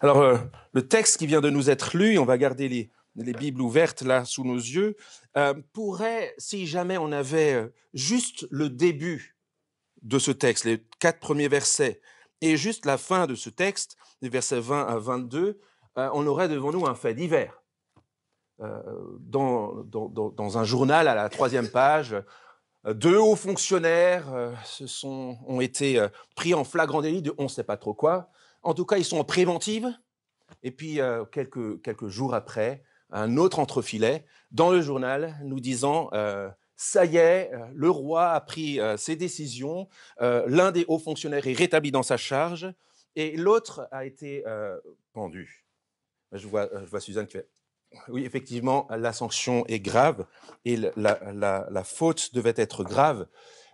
Alors, le texte qui vient de nous être lu, on va garder les Bibles ouvertes là sous nos yeux, pourrait, si jamais on avait juste le début de ce texte, les 4 premiers versets, et juste la fin de ce texte, les versets 20 à 22, on aurait devant nous un fait divers. Dans un journal à la 3e page, 2 hauts fonctionnaires ont été pris en flagrant délit de on ne sait pas trop quoi. En tout cas, ils sont en préventive. Et puis, quelques jours après, un autre entrefilet dans le journal nous disant ça y est, le roi a pris ses décisions, l'un des hauts fonctionnaires est rétabli dans sa charge et l'autre a été pendu. Je vois Suzanne qui fait oui, effectivement, la sanction est grave et la faute devait être grave.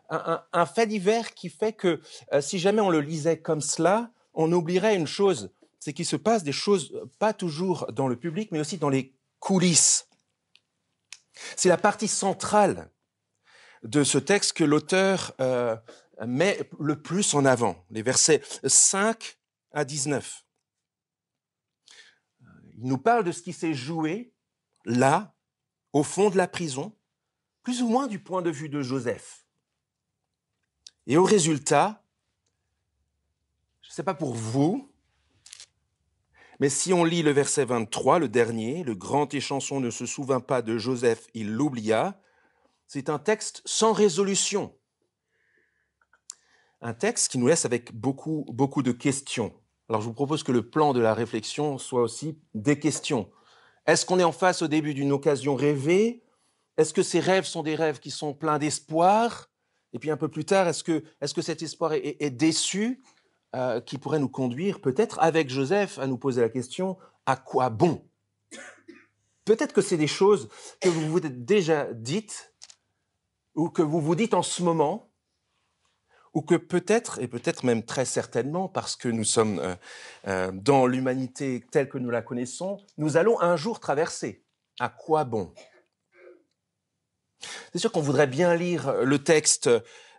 Un fait divers qui fait que si jamais on le lisait comme cela, on oublierait une chose, c'est qu'il se passe des choses pas toujours dans le public, mais aussi dans les coulisses. C'est la partie centrale de ce texte que l'auteur met le plus en avant, les versets 5 à 19. Il nous parle de ce qui s'est joué là, au fond de la prison, plus ou moins du point de vue de Joseph. Et au résultat, je ne sais pas pour vous, mais si on lit le verset 23, le dernier, le grand échanson ne se souvint pas de Joseph, il l'oublia, c'est un texte sans résolution. Un texte qui nous laisse avec beaucoup de questions. Alors je vous propose que le plan de la réflexion soit aussi des questions. Est-ce qu'on est en face au début d'une occasion rêvée ? Est-ce que ces rêves sont des rêves qui sont pleins d'espoir ? Et puis un peu plus tard, est-ce que cet espoir est déçu, qui pourrait nous conduire, peut-être avec Joseph, à nous poser la question, à quoi bon ? Peut-être que c'est des choses que vous vous êtes déjà dites, ou que vous vous dites en ce moment, ou que peut-être, et peut-être même très certainement, parce que nous sommes dans l'humanité telle que nous la connaissons, nous allons un jour traverser. À quoi bon ? C'est sûr qu'on voudrait bien lire le texte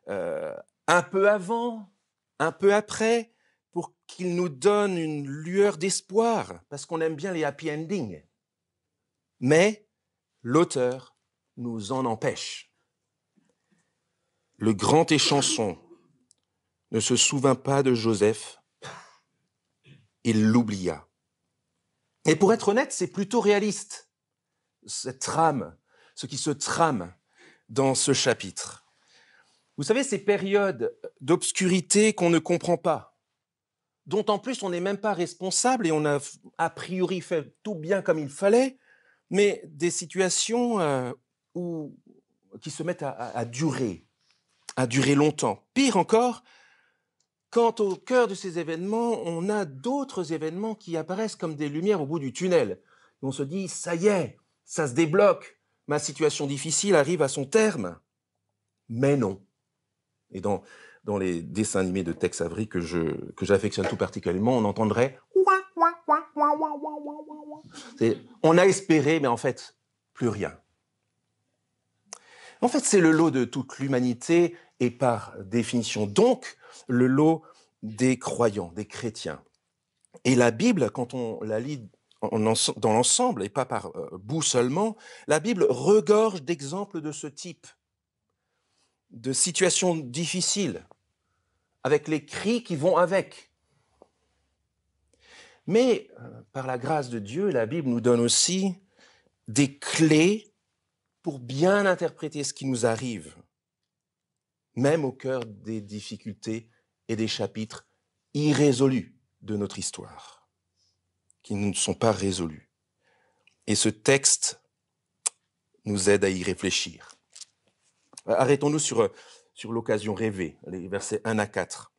un peu avant, un peu après, pour qu'il nous donne une lueur d'espoir, parce qu'on aime bien les happy endings. Mais l'auteur nous en empêche. Le grand échanson ne se souvint pas de Joseph, il l'oublia. Et pour être honnête, c'est plutôt réaliste, cette trame, ce qui se trame dans ce chapitre. Vous savez, ces périodes d'obscurité qu'on ne comprend pas, dont en plus on n'est même pas responsable et on a a priori fait tout bien comme il fallait, mais des situations qui se mettent à durer longtemps. Pire encore, quand au cœur de ces événements, on a d'autres événements qui apparaissent comme des lumières au bout du tunnel. Et on se dit, ça y est, ça se débloque, ma situation difficile arrive à son terme. Mais non. Et dans les dessins animés de Tex Avery que j'affectionne tout particulièrement, on entendrait on a espéré, mais en fait, plus rien. En fait, c'est le lot de toute l'humanité et par définition donc le lot des croyants, des chrétiens. Et la Bible, quand on la lit dans l'ensemble et pas par bout seulement, la Bible regorge d'exemples de ce type, de situations difficiles, avec les cris qui vont avec. Mais par la grâce de Dieu, la Bible nous donne aussi des clés pour bien interpréter ce qui nous arrive, même au cœur des difficultés et des chapitres irrésolus de notre histoire, qui ne sont pas résolus. Et ce texte nous aide à y réfléchir. Arrêtons-nous sur l'occasion rêvée, les versets 1 à 4.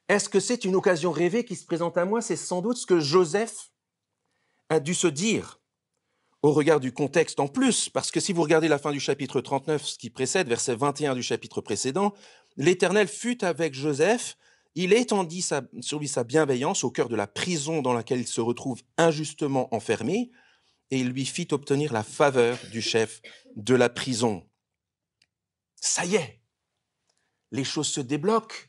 Est-ce que c'est une occasion rêvée qui se présente à moi ? C'est sans doute ce que Joseph a dû se dire au regard du contexte en plus, parce que si vous regardez la fin du chapitre 39, ce qui précède, verset 21 du chapitre précédent, l'Éternel fut avec Joseph, il étendit sur lui sa bienveillance au cœur de la prison dans laquelle il se retrouve injustement enfermé, et il lui fit obtenir la faveur du chef de la prison. Ça y est, les choses se débloquent.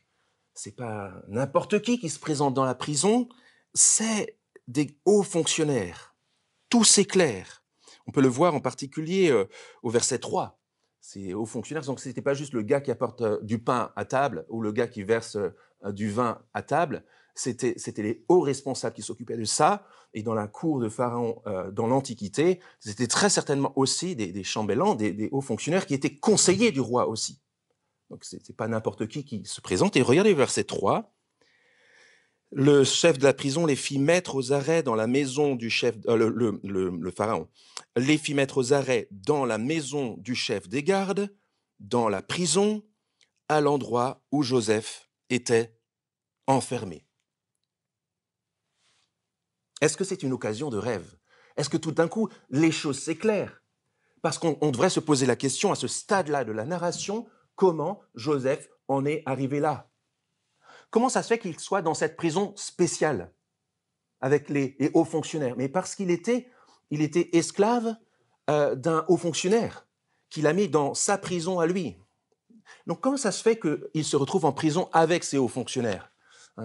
C'est pas n'importe qui se présente dans la prison, c'est des hauts fonctionnaires. Tout s'éclaire. On peut le voir en particulier au verset 3. Ces hauts fonctionnaires, donc ce n'était pas juste le gars qui apporte du pain à table ou le gars qui verse du vin à table, c'était les hauts responsables qui s'occupaient de ça. Et dans la cour de Pharaon dans l'Antiquité, c'était très certainement aussi des chambellans, des hauts fonctionnaires qui étaient conseillers du roi aussi. Donc ce n'est pas n'importe qui se présente. Et regardez le verset 3. Le chef de la prison les fit mettre aux arrêts dans la maison du chef, le pharaon, les fit mettre aux arrêts dans la maison du chef des gardes, dans la prison, à l'endroit où Joseph était enfermé. Est-ce que c'est une occasion de rêve? Est-ce que tout d'un coup, les choses s'éclairent? Parce qu'on devrait se poser la question à ce stade-là de la narration, comment Joseph en est arrivé là? Comment ça se fait qu'il soit dans cette prison spéciale avec les hauts fonctionnaires? Mais parce qu'il était esclave d'un haut fonctionnaire qu'il a mis dans sa prison à lui. Donc comment ça se fait qu'il se retrouve en prison avec ces hauts fonctionnaires?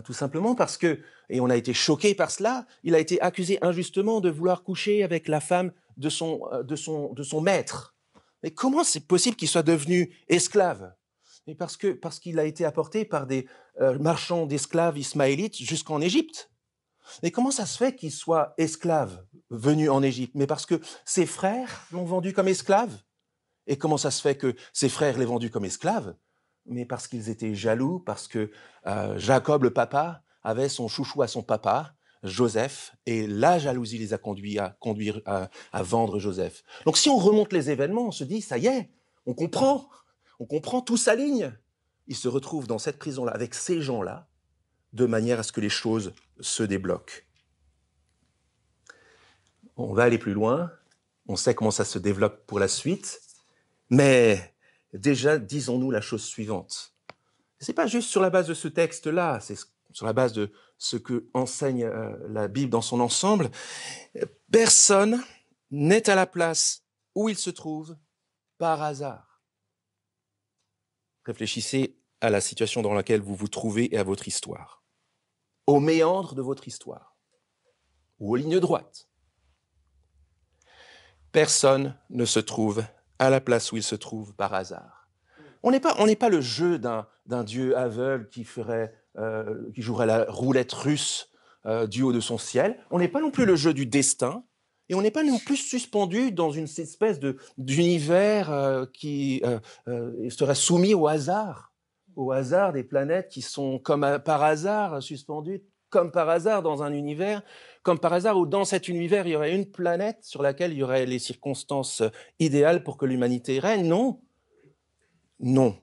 Tout simplement parce que, et on a été choqué par cela, il a été accusé injustement de vouloir coucher avec la femme de son maître. Mais comment c'est possible qu'il soit devenu esclave? Et parce qu'il a été apporté par des marchands d'esclaves ismaélites jusqu'en Égypte. Et comment ça se fait qu'il soit esclave venu en Égypte? Mais parce que ses frères l'ont vendu comme esclave. Et comment ça se fait que ses frères l'aient vendu comme esclave? Mais parce qu'ils étaient jaloux, parce que Jacob, le papa, avait son chouchou à son papa, Joseph, et la jalousie les a conduits à vendre Joseph. Donc si on remonte les événements, on se dit, ça y est, on comprend, tout s'aligne. Il se retrouve dans cette prison-là, avec ces gens-là, de manière à ce que les choses se débloquent. On va aller plus loin, on sait comment ça se développe pour la suite, mais déjà, disons-nous la chose suivante. Ce n'est pas juste sur la base de ce texte-là, c'est sur la base de ce que enseigne la Bible dans son ensemble. Personne n'est à la place où il se trouve par hasard. Réfléchissez à la situation dans laquelle vous vous trouvez et à votre histoire, au méandre de votre histoire, ou aux lignes droites. Personne ne se trouve à la place où il se trouve par hasard. On n'est pas le jeu d'un Dieu aveugle qui jouerait la roulette russe du haut de son ciel. On n'est pas non plus le jeu du destin. Et on n'est pas non plus suspendu dans une espèce d'univers qui serait soumis au hasard des planètes qui sont comme par hasard suspendues, comme par hasard dans un univers, comme par hasard où dans cet univers, il y aurait une planète sur laquelle il y aurait les circonstances idéales pour que l'humanité règne. Non. Non.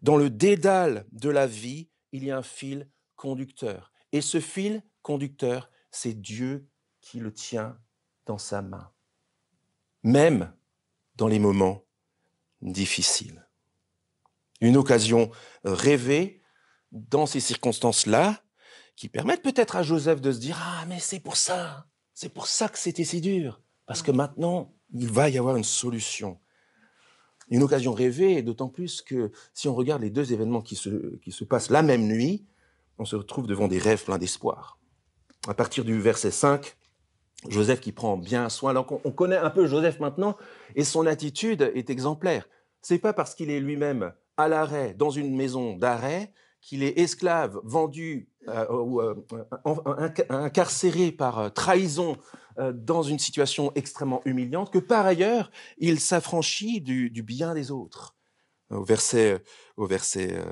Dans le dédale de la vie, il y a un fil conducteur. Et ce fil conducteur, c'est Dieu qui le tient dans sa main, même dans les moments difficiles. Une occasion rêvée dans ces circonstances-là qui permettent peut-être à Joseph de se dire « Ah, mais c'est pour ça que c'était si dur, parce que maintenant, il va y avoir une solution. » Une occasion rêvée, d'autant plus que si on regarde les deux événements qui se passent la même nuit, on se retrouve devant des rêves pleins d'espoir. À partir du verset 5, Joseph qui prend bien soin. Alors on connaît un peu Joseph maintenant et son attitude est exemplaire. C'est pas parce qu'il est lui-même à l'arrêt dans une maison d'arrêt qu'il est esclave, vendu ou incarcéré par trahison dans une situation extrêmement humiliante que par ailleurs il s'affranchit du bien des autres. Au verset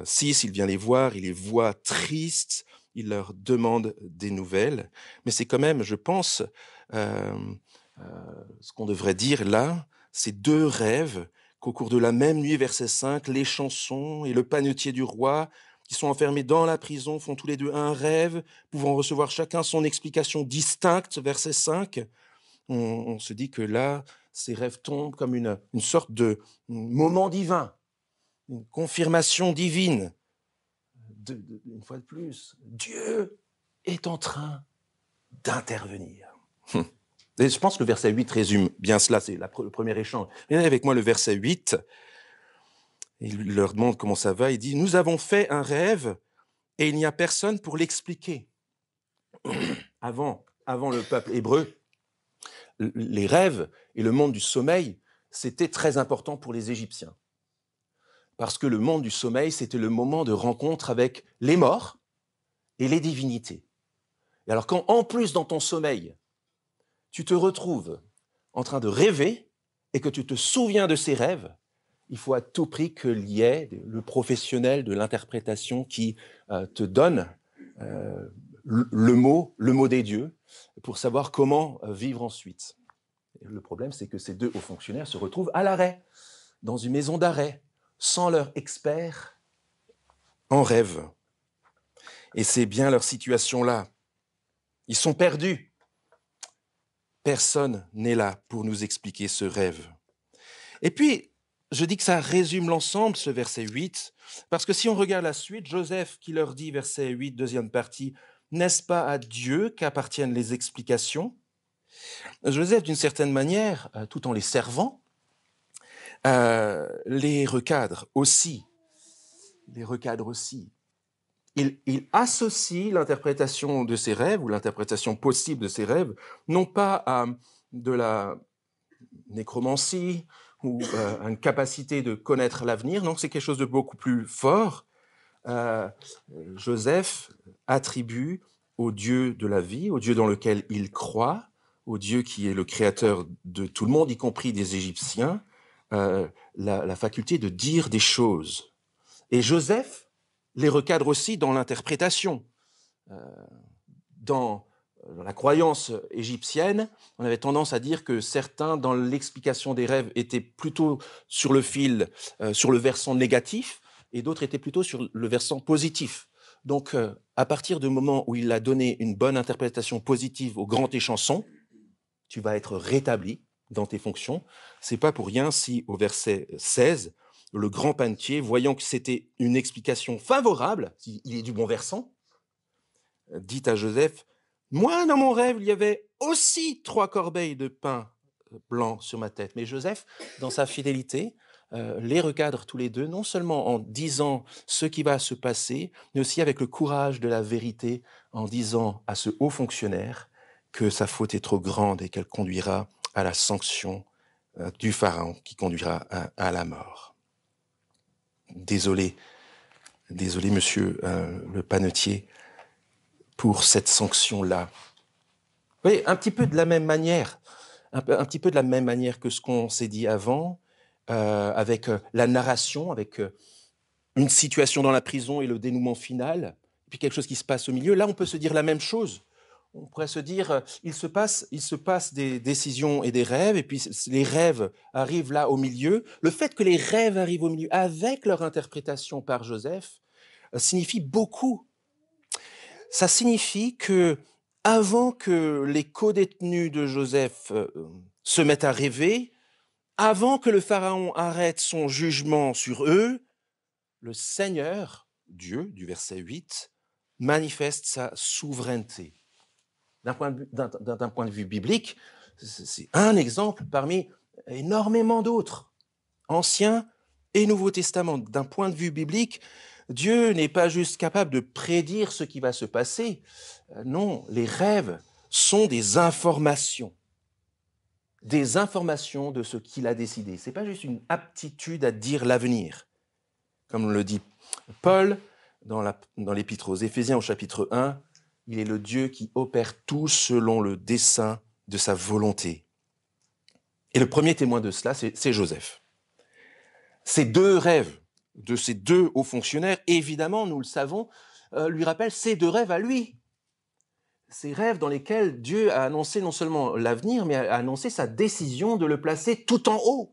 6, il vient les voir, il les voit tristes, il leur demande des nouvelles. Mais c'est quand même, je pense, ce qu'on devrait dire là, ces deux rêves qu'au cours de la même nuit, verset 5, les chansons et le panetier du roi, qui sont enfermés dans la prison, font tous les deux un rêve, pouvant recevoir chacun son explication distincte, verset 5. On se dit que là, ces rêves tombent comme une sorte de moment divin, une confirmation divine. Une fois de plus, Dieu est en train d'intervenir. Et je pense que le verset 8 résume bien cela, c'est le premier échange. Regardez avec moi le verset 8. Il leur demande comment ça va. Il dit « Nous avons fait un rêve et il n'y a personne pour l'expliquer. » avant le peuple hébreu, les rêves et le monde du sommeil, c'était très important pour les Égyptiens. Parce que le monde du sommeil, c'était le moment de rencontre avec les morts et les divinités. Et alors quand, en plus, dans ton sommeil, tu te retrouves en train de rêver et que tu te souviens de ces rêves, il faut à tout prix qu'il y ait le professionnel de l'interprétation qui te donne le mot des dieux pour savoir comment vivre ensuite. Et le problème, c'est que ces deux hauts fonctionnaires se retrouvent à l'arrêt, dans une maison d'arrêt, sans leur expert en rêve. Et c'est bien leur situation là. Ils sont perdus. Personne n'est là pour nous expliquer ce rêve. Et puis, je dis que ça résume l'ensemble, ce verset 8, parce que si on regarde la suite, Joseph qui leur dit, verset 8, deuxième partie, « N'est-ce pas à Dieu qu'appartiennent les explications ?» Joseph, d'une certaine manière, tout en les servant, les recadre aussi. Il associe l'interprétation de ses rêves, ou l'interprétation possible de ses rêves, non pas à de la nécromancie ou une capacité de connaître l'avenir, non, c'est quelque chose de beaucoup plus fort. Joseph attribue au Dieu de la vie, au Dieu dans lequel il croit, au Dieu qui est le créateur de tout le monde, y compris des Égyptiens, la faculté de dire des choses. Et Joseph les recadre aussi dans l'interprétation. Dans la croyance égyptienne, on avait tendance à dire que certains, dans l'explication des rêves, étaient plutôt sur le fil, sur le versant négatif, et d'autres étaient plutôt sur le versant positif. Donc, à partir du moment où il a donné une bonne interprétation positive au grand échanson, tu vas être rétabli dans tes fonctions. C'est pas pour rien si, au verset 16, le grand panetier, voyant que c'était une explication favorable, il est du bon versant, dit à Joseph, « Moi, dans mon rêve, il y avait aussi 3 corbeilles de pain blanc sur ma tête. » Mais Joseph, dans sa fidélité, les recadre tous les deux, non seulement en disant ce qui va se passer, mais aussi avec le courage de la vérité, en disant à ce haut fonctionnaire que sa faute est trop grande et qu'elle conduira à la sanction du Pharaon qui conduira à la mort. Désolé, monsieur le panetier, pour cette sanction-là. Vous voyez, un petit peu de la même manière, un petit peu de la même manière que ce qu'on s'est dit avant, avec la narration, avec une situation dans la prison et le dénouement final, puis quelque chose qui se passe au milieu. Là, on peut se dire la même chose. On pourrait se dire, il se passe des décisions et des rêves, et puis les rêves arrivent là au milieu. Le fait que les rêves arrivent au milieu avec leur interprétation par Joseph signifie beaucoup. Ça signifie que avant que les co-détenus de Joseph se mettent à rêver, avant que le Pharaon arrête son jugement sur eux, le Seigneur, Dieu, du verset 8, manifeste sa souveraineté. D'un point de vue biblique, c'est un exemple parmi énormément d'autres, Ancien et Nouveau Testament. D'un point de vue biblique, Dieu n'est pas juste capable de prédire ce qui va se passer. Non, les rêves sont des informations de ce qu'il a décidé. Ce n'est pas juste une aptitude à dire l'avenir. Comme le dit Paul dans l'Épître aux Éphésiens au chapitre 1, il est le Dieu qui opère tout selon le dessein de sa volonté. Et le premier témoin de cela, c'est Joseph. Ces 2 rêves de ces 2 hauts fonctionnaires, évidemment, nous le savons, lui rappellent ces 2 rêves à lui. Ces rêves dans lesquels Dieu a annoncé non seulement l'avenir, mais a annoncé sa décision de le placer tout en haut.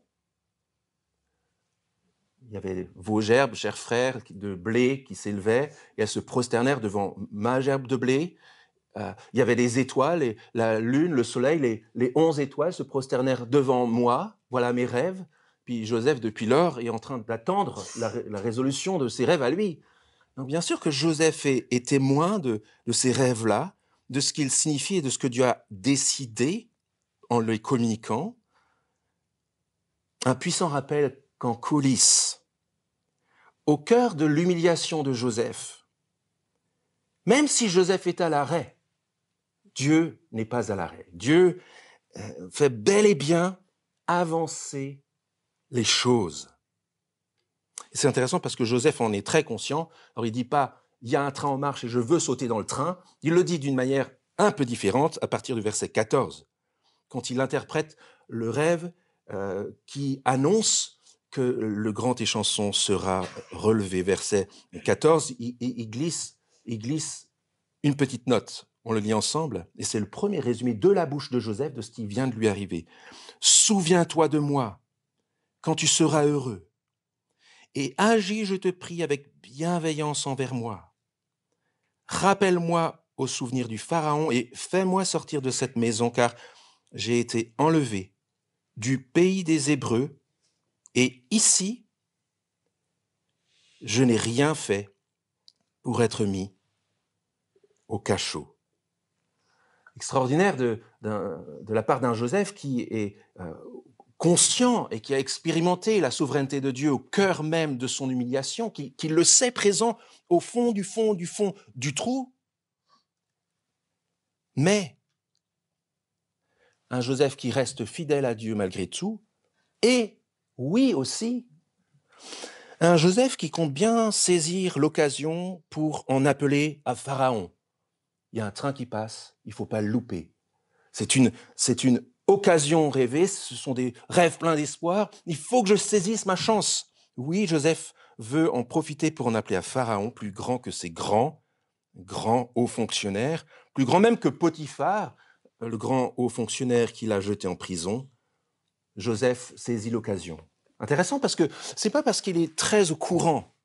Il y avait vos gerbes, chers frères, de blé qui s'élevaient, et elles se prosternèrent devant ma gerbe de blé. Il y avait les étoiles, et la lune, le soleil, les 11 étoiles se prosternèrent devant moi. Voilà mes rêves. Puis Joseph, depuis lors, est en train d'attendre la résolution de ses rêves à lui. Donc bien sûr que Joseph est témoin de ces rêves-là, de ce qu'ils signifient et de ce que Dieu a décidé en les communiquant. Un puissant rappel qu'en coulisses, au cœur de l'humiliation de Joseph, même si Joseph est à l'arrêt, Dieu n'est pas à l'arrêt. Dieu fait bel et bien avancer les choses. Et c'est intéressant parce que Joseph en est très conscient. Alors il dit pas « il y a un train en marche et je veux sauter dans le train ». Il le dit d'une manière un peu différente à partir du verset 14, quand il interprète le rêve qui annonce que le grand échanson sera relevé. Verset 14, il glisse une petite note. On le lit ensemble, et c'est le premier résumé de la bouche de Joseph de ce qui vient de lui arriver. « Souviens-toi de moi quand tu seras heureux, et agis, je te prie, avec bienveillance envers moi. Rappelle-moi au souvenir du Pharaon et fais-moi sortir de cette maison, car j'ai été enlevé du pays des Hébreux, et ici, je n'ai rien fait pour être mis au cachot. » Extraordinaire de la part d'un Joseph qui est conscient et qui a expérimenté la souveraineté de Dieu au cœur même de son humiliation, qui le sait présent au fond du trou. Mais un Joseph qui reste fidèle à Dieu malgré tout, et oui aussi, un Joseph qui compte bien saisir l'occasion pour en appeler à Pharaon. Il y a un train qui passe, il ne faut pas le louper. C'est une occasion rêvée, ce sont des rêves pleins d'espoir. Il faut que je saisisse ma chance. Oui, Joseph veut en profiter pour en appeler à Pharaon, plus grand que ses grands hauts fonctionnaires, plus grand même que Potiphar, le grand haut fonctionnaire qui l'a jeté en prison. Joseph saisit l'occasion. Intéressant parce que c'est pas parce qu'il est très au courant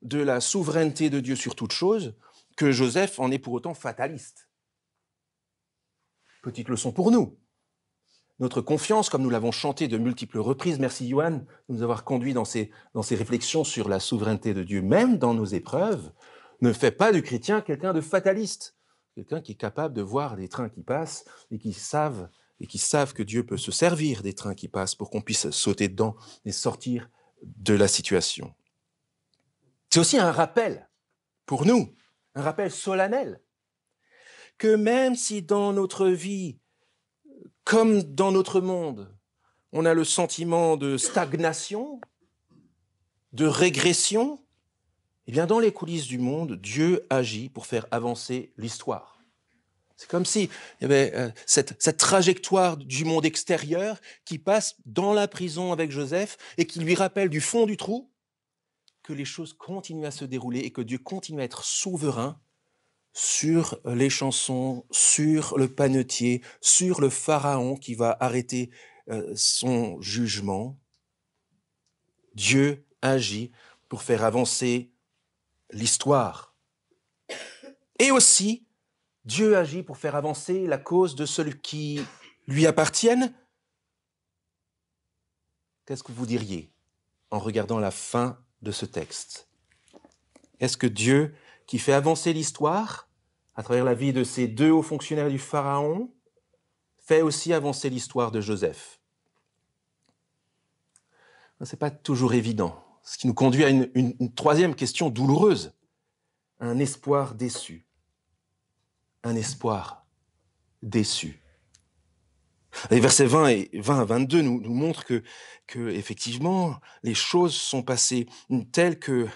de la souveraineté de Dieu sur toute chose que Joseph en est pour autant fataliste. Petite leçon pour nous. Notre confiance, comme nous l'avons chanté de multiples reprises, merci Johan de nous avoir conduits dans ces réflexions sur la souveraineté de Dieu, même dans nos épreuves, ne fait pas du chrétien quelqu'un de fataliste, quelqu'un qui est capable de voir des trains qui passent et qui savent que Dieu peut se servir des trains qui passent pour qu'on puisse sauter dedans et sortir de la situation. C'est aussi un rappel pour nous, un rappel solennel, que même si dans notre vie, comme dans notre monde, on a le sentiment de stagnation, de régression, eh bien dans les coulisses du monde, Dieu agit pour faire avancer l'histoire. C'est comme s'il y avait cette trajectoire du monde extérieur qui passe dans la prison avec Joseph et qui lui rappelle du fond du trou que les choses continuent à se dérouler et que Dieu continue à être souverain sur les chansons, sur le panetier, sur le pharaon qui va arrêter son jugement. Dieu agit pour faire avancer l'histoire. Et aussi, Dieu agit pour faire avancer la cause de ceux qui lui appartiennent. Qu'est-ce que vous diriez en regardant la fin de ce texte? Est-ce que Dieu, qui fait avancer l'histoire à travers la vie de ces deux hauts fonctionnaires du Pharaon, fait aussi avancer l'histoire de Joseph? Ce n'est pas toujours évident, ce qui nous conduit à une troisième question douloureuse. Un espoir déçu. Un espoir déçu. Les versets 20 à 22 nous montrent que effectivement, les choses sont passées telles que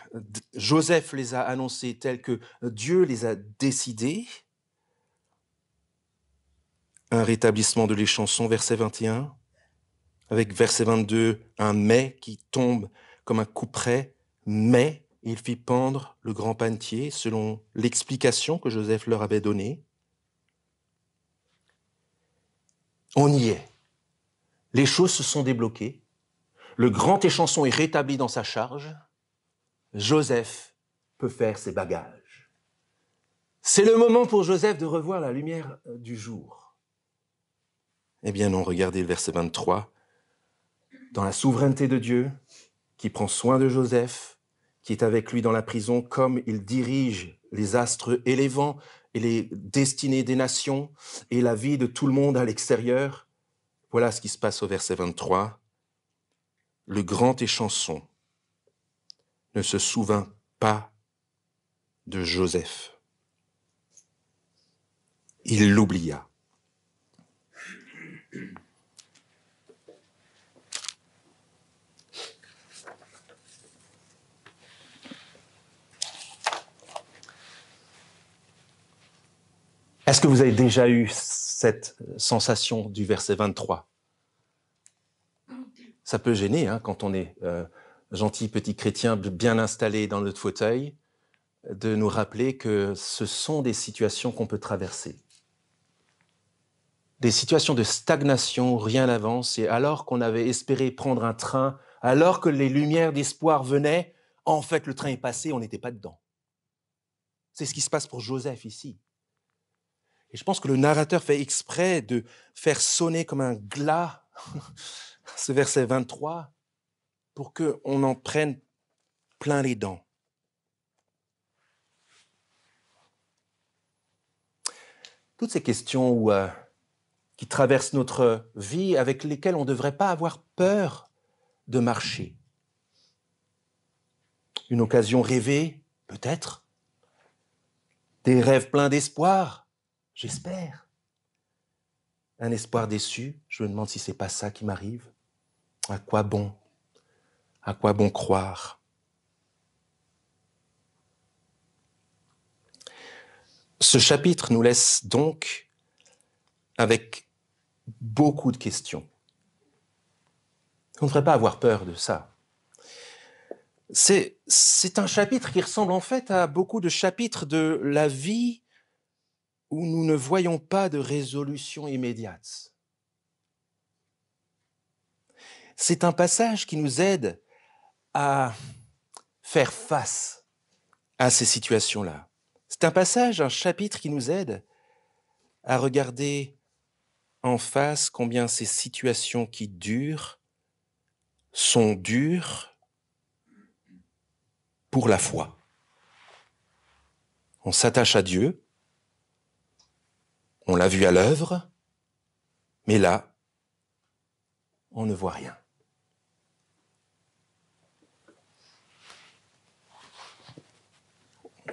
Joseph les a annoncées, telles que Dieu les a décidées. Un rétablissement de l'échanson, verset 21, avec verset 22, un mais qui tombe comme un couperet, mais il fit pendre le grand panetier selon l'explication que Joseph leur avait donnée. On y est. Les choses se sont débloquées. Le grand échanson est rétabli dans sa charge. Joseph peut faire ses bagages. C'est le moment pour Joseph de revoir la lumière du jour. Eh bien non, regardez le verset 23. Dans la souveraineté de Dieu, qui prend soin de Joseph, qui est avec lui dans la prison, comme il dirige les astres et les vents et les destinées des nations et la vie de tout le monde à l'extérieur. Voilà ce qui se passe au verset 23. Le grand échanson ne se souvint pas de Joseph. il l'oublia. Est-ce que vous avez déjà eu cette sensation du verset 23 ? Ça peut gêner quand on est gentil petit chrétien bien installé dans notre fauteuil, de nous rappeler que ce sont des situations qu'on peut traverser. Des situations de stagnation où rien n'avance, et alors qu'on avait espéré prendre un train, alors que les lumières d'espoir venaient, en fait le train est passé, on n'était pas dedans. C'est ce qui se passe pour Joseph ici. Et je pense que le narrateur fait exprès de faire sonner comme un glas ce verset 23 pour qu'on en prenne plein les dents. Toutes ces questions qui traversent notre vie, avec lesquelles on ne devrait pas avoir peur de marcher. Une occasion rêvée, peut-être. Des rêves pleins d'espoir, j'espère. Un espoir déçu, je me demande si c'est pas ça qui m'arrive. À quoi bon ? À quoi bon croire ? Ce chapitre nous laisse donc avec beaucoup de questions. On ne devrait pas avoir peur de ça. C'est un chapitre qui ressemble en fait à beaucoup de chapitres de la vie où nous ne voyons pas de résolution immédiate. C'est un passage qui nous aide à faire face à ces situations-là. C'est un passage, un chapitre qui nous aide à regarder en face combien ces situations qui durent sont dures pour la foi. On s'attache à Dieu, on l'a vu à l'œuvre, mais là, on ne voit rien.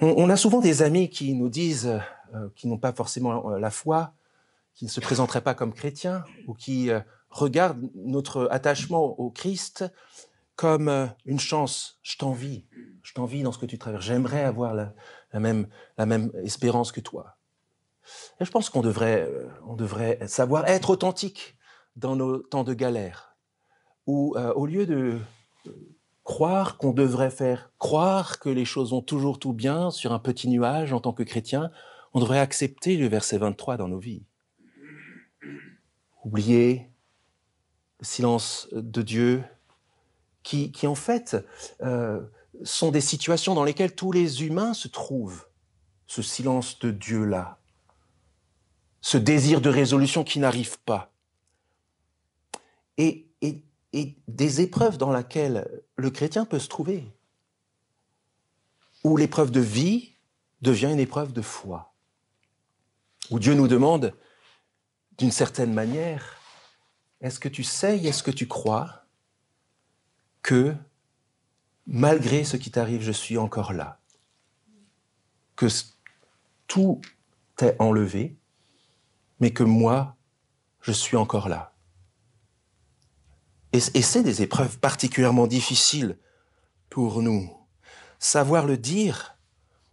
On a souvent des amis qui nous disent, qui n'ont pas forcément la foi, qui ne se présenteraient pas comme chrétiens, ou qui regardent notre attachement au Christ comme une chance. Je t'envie dans ce que tu traverses. J'aimerais avoir la même espérance que toi. Et je pense qu'on devrait savoir être authentique dans nos temps de galère, où au lieu de croire qu'on devrait faire croire que les choses vont toujours tout bien sur un petit nuage en tant que chrétien, on devrait accepter le verset 23 dans nos vies. Oublier le silence de Dieu, qui en fait sont des situations dans lesquelles tous les humains se trouvent, ce silence de Dieu-là, ce désir de résolution qui n'arrive pas. Et des épreuves dans lesquelles le chrétien peut se trouver, où l'épreuve de vie devient une épreuve de foi, où Dieu nous demande, d'une certaine manière, est-ce que tu sais, est-ce que tu crois que malgré ce qui t'arrive, je suis encore là, que tout t'est enlevé, mais que moi, je suis encore là. Et c'est des épreuves particulièrement difficiles pour nous. Savoir le dire,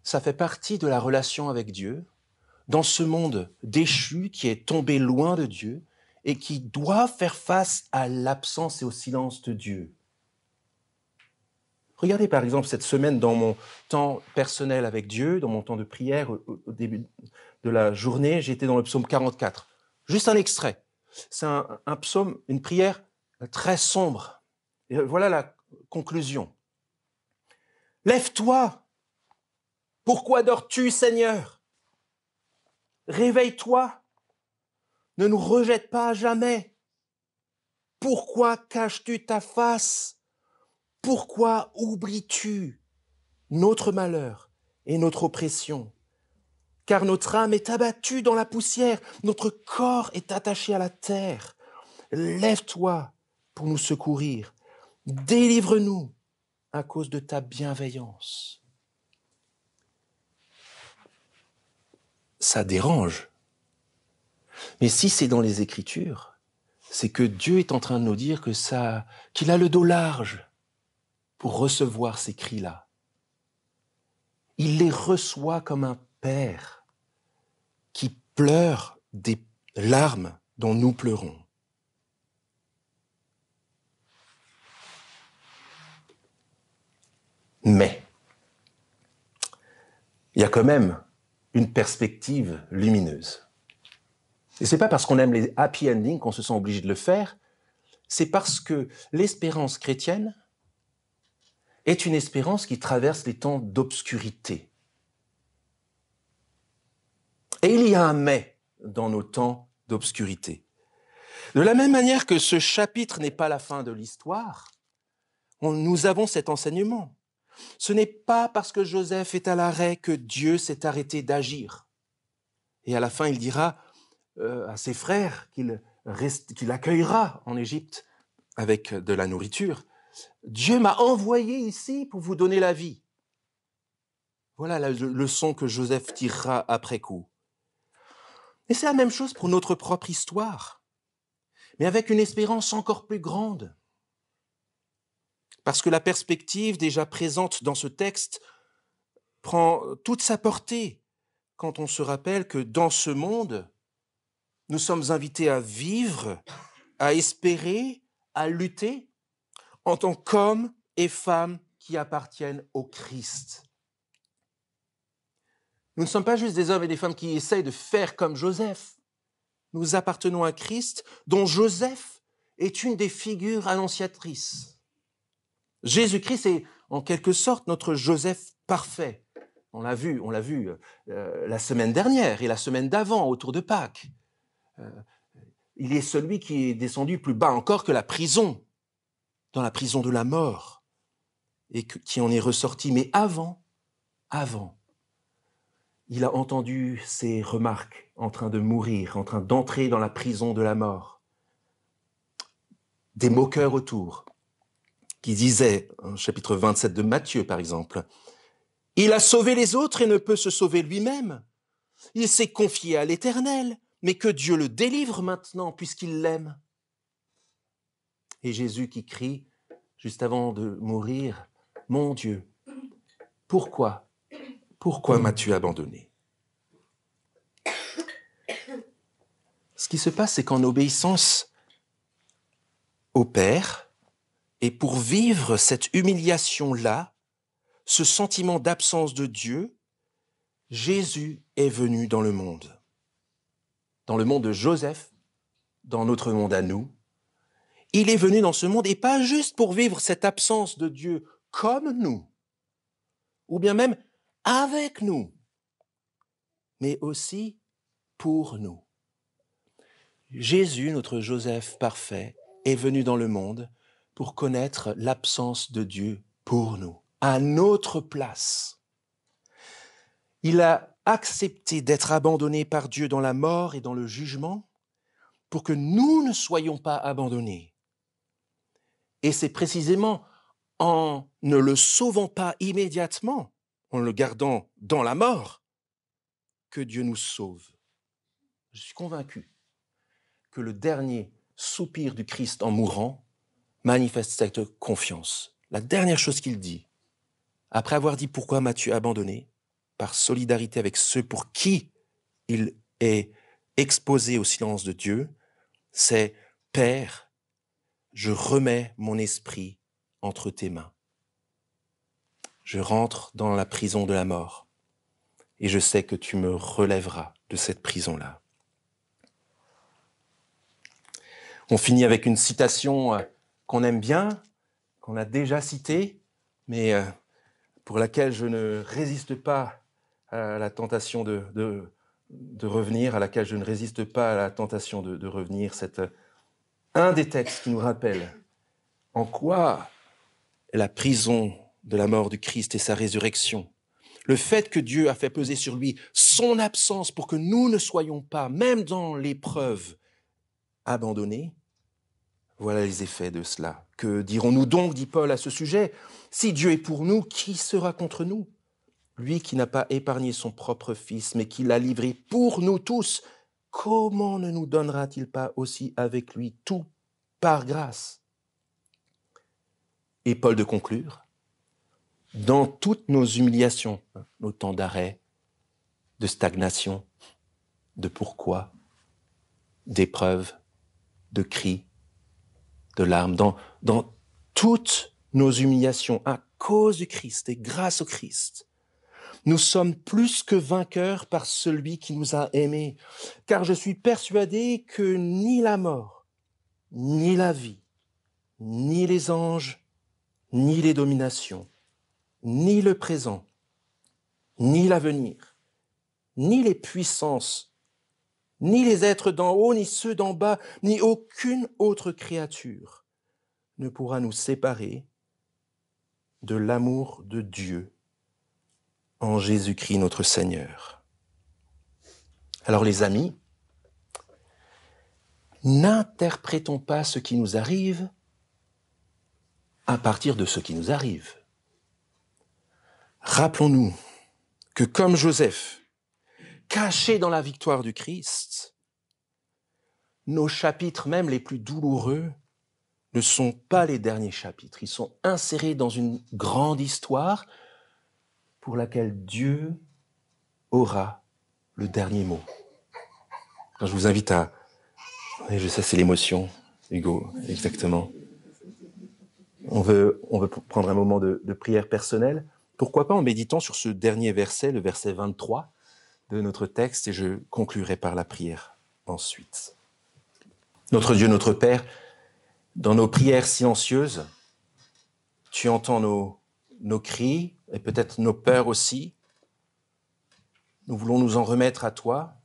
ça fait partie de la relation avec Dieu, dans ce monde déchu qui est tombé loin de Dieu et qui doit faire face à l'absence et au silence de Dieu. Regardez par exemple cette semaine dans mon temps personnel avec Dieu, dans mon temps de prière au début de la journée, j'étais dans le psaume 44. Juste un extrait. C'est un psaume, une prière très sombre. Et voilà la conclusion. Lève-toi. Pourquoi dors-tu, Seigneur ? Réveille-toi. Ne nous rejette pas à jamais. Pourquoi caches-tu ta face ? Pourquoi oublies-tu notre malheur et notre oppression ? Car notre âme est abattue dans la poussière, notre corps est attaché à la terre. Lève-toi pour nous secourir. Délivre-nous à cause de ta bienveillance. Ça dérange Mais si c'est dans les Écritures, c'est que Dieu est en train de nous dire qu'il a le dos large pour recevoir ces cris-là. Il les reçoit comme un père qui pleure des larmes dont nous pleurons. Mais il y a quand même une perspective lumineuse. Et c'est pas parce qu'on aime les happy endings qu'on se sent obligé de le faire, c'est parce que l'espérance chrétienne est une espérance qui traverse les temps d'obscurité. Et il y a un mais dans nos temps d'obscurité. De la même manière que ce chapitre n'est pas la fin de l'histoire, nous avons cet enseignement. Ce n'est pas parce que Joseph est à l'arrêt que Dieu s'est arrêté d'agir. Et à la fin, il dira à ses frères qu'il accueillera en Égypte avec de la nourriture. Dieu m'a envoyé ici pour vous donner la vie. Voilà la leçon que Joseph tirera après coup. Et c'est la même chose pour notre propre histoire, mais avec une espérance encore plus grande. Parce que la perspective déjà présente dans ce texte prend toute sa portée quand on se rappelle que dans ce monde, nous sommes invités à vivre, à espérer, à lutter en tant qu'hommes et femmes qui appartiennent au Christ. Nous ne sommes pas juste des hommes et des femmes qui essayent de faire comme Joseph. Nous appartenons à Christ, dont Joseph est une des figures annonciatrices. Jésus-Christ est en quelque sorte notre Joseph parfait. On l'a vu la semaine dernière et la semaine d'avant, autour de Pâques. Il est celui qui est descendu plus bas encore que la prison, dans la prison de la mort, et qui en est ressorti. Mais avant, il a entendu ces remarques en train de mourir, en train d'entrer dans la prison de la mort. Des moqueurs autour, qui disaient, chapitre 27 de Matthieu par exemple, « Il a sauvé les autres et ne peut se sauver lui-même. Il s'est confié à l'Éternel, mais que Dieu le délivre maintenant puisqu'il l'aime. » Et Jésus qui crie, juste avant de mourir, « Mon Dieu, pourquoi m'as-tu abandonné ?» Ce qui se passe, c'est qu'en obéissance au Père, et pour vivre cette humiliation-là, ce sentiment d'absence de Dieu, Jésus est venu dans le monde de Joseph, dans notre monde à nous. Il est venu dans ce monde, et pas juste pour vivre cette absence de Dieu comme nous, ou bien même avec nous, mais aussi pour nous. Jésus, notre Joseph parfait, est venu dans le monde pour connaître l'absence de Dieu pour nous, à notre place. Il a accepté d'être abandonné par Dieu dans la mort et dans le jugement pour que nous ne soyons pas abandonnés. Et c'est précisément en ne le sauvant pas immédiatement, en le gardant dans la mort, que Dieu nous sauve. Je suis convaincu que le dernier soupir du Christ en mourant manifeste cette confiance. La dernière chose qu'il dit, après avoir dit « Pourquoi m'as-tu abandonné ?» par solidarité avec ceux pour qui il est exposé au silence de Dieu, c'est « Père, je remets mon esprit entre tes mains. Je rentre dans la prison de la mort et je sais que tu me relèveras de cette prison-là. » On finit avec une citation qu'on aime bien, qu'on a déjà citée, mais pour laquelle je ne résiste pas à la tentation de revenir, à laquelle je ne résiste pas à la tentation de revenir. C'est un des textes qui nous rappelle en quoi la prison de la mort du Christ et sa résurrection, le fait que Dieu a fait peser sur lui son absence pour que nous ne soyons pas, même dans l'épreuve, abandonnés, voilà les effets de cela. Que dirons-nous donc, dit Paul à ce sujet ? Si Dieu est pour nous, qui sera contre nous ? Lui qui n'a pas épargné son propre Fils, mais qui l'a livré pour nous tous, comment ne nous donnera-t-il pas aussi avec lui tout par grâce? Et Paul de conclure, dans toutes nos humiliations, nos temps d'arrêt, de stagnation, de pourquoi, d'épreuves, de cris, de larmes, dans toutes nos humiliations à cause du Christ et grâce au Christ, nous sommes plus que vainqueurs par celui qui nous a aimés, car je suis persuadé que ni la mort, ni la vie, ni les anges, ni les dominations, ni le présent, ni l'avenir, ni les puissances, ni les êtres d'en haut, ni ceux d'en bas, ni aucune autre créature ne pourra nous séparer de l'amour de Dieu en Jésus-Christ notre Seigneur. Alors les amis, n'interprétons pas ce qui nous arrive à partir de ce qui nous arrive. Rappelons-nous que comme Joseph, caché dans la victoire du Christ, nos chapitres, même les plus douloureux, ne sont pas les derniers chapitres. Ils sont insérés dans une grande histoire pour laquelle Dieu aura le dernier mot. Alors, je vous invite à... Oui, je sais, c'est l'émotion, Hugo, exactement. On veut prendre un moment de prière personnelle. Pourquoi pas en méditant sur ce dernier verset, le verset 23 de notre texte, et je conclurai par la prière ensuite. Notre Dieu, notre Père, dans nos prières silencieuses, tu entends nos cris et peut-être nos peurs aussi. Nous voulons nous en remettre à toi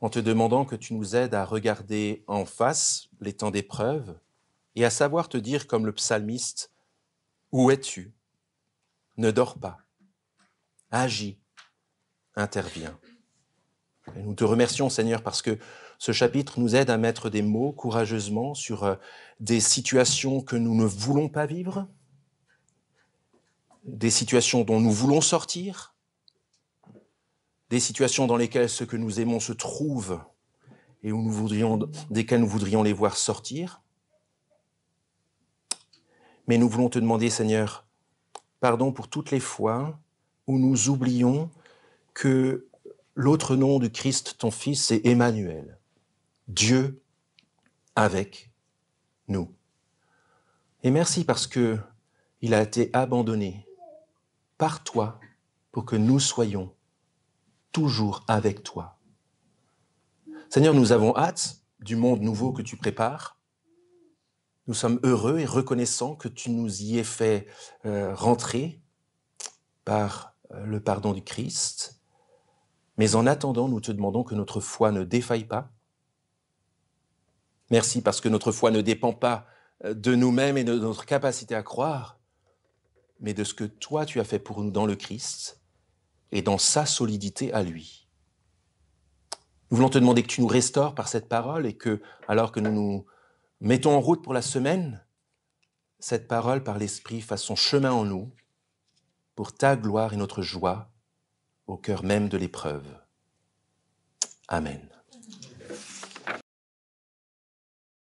en te demandant que tu nous aides à regarder en face les temps d'épreuve et à savoir te dire comme le psalmiste, « Où es-tu ? Ne dors pas. Agis, interviens. » Et nous te remercions, Seigneur, parce que ce chapitre nous aide à mettre des mots courageusement sur des situations que nous ne voulons pas vivre, des situations dont nous voulons sortir, des situations dans lesquelles ceux que nous aimons se trouvent et desquelles nous voudrions les voir sortir. Mais nous voulons te demander, Seigneur, pardon pour toutes les fois où nous oublions que l'autre nom du Christ, ton Fils, c'est Emmanuel, Dieu avec nous. Et merci parce que il a été abandonné par toi pour que nous soyons toujours avec toi. Seigneur, nous avons hâte du monde nouveau que tu prépares. Nous sommes heureux et reconnaissants que tu nous y aies fait rentrer par le pardon du Christ. Mais en attendant, nous te demandons que notre foi ne défaille pas. Merci parce que notre foi ne dépend pas de nous-mêmes et de notre capacité à croire, mais de ce que toi tu as fait pour nous dans le Christ et dans sa solidité à lui. Nous voulons te demander que tu nous restaures par cette parole et que, alors que nous nous mettons en route pour la semaine, cette parole par l'Esprit fasse son chemin en nous pour ta gloire et notre joie au cœur même de l'épreuve. Amen.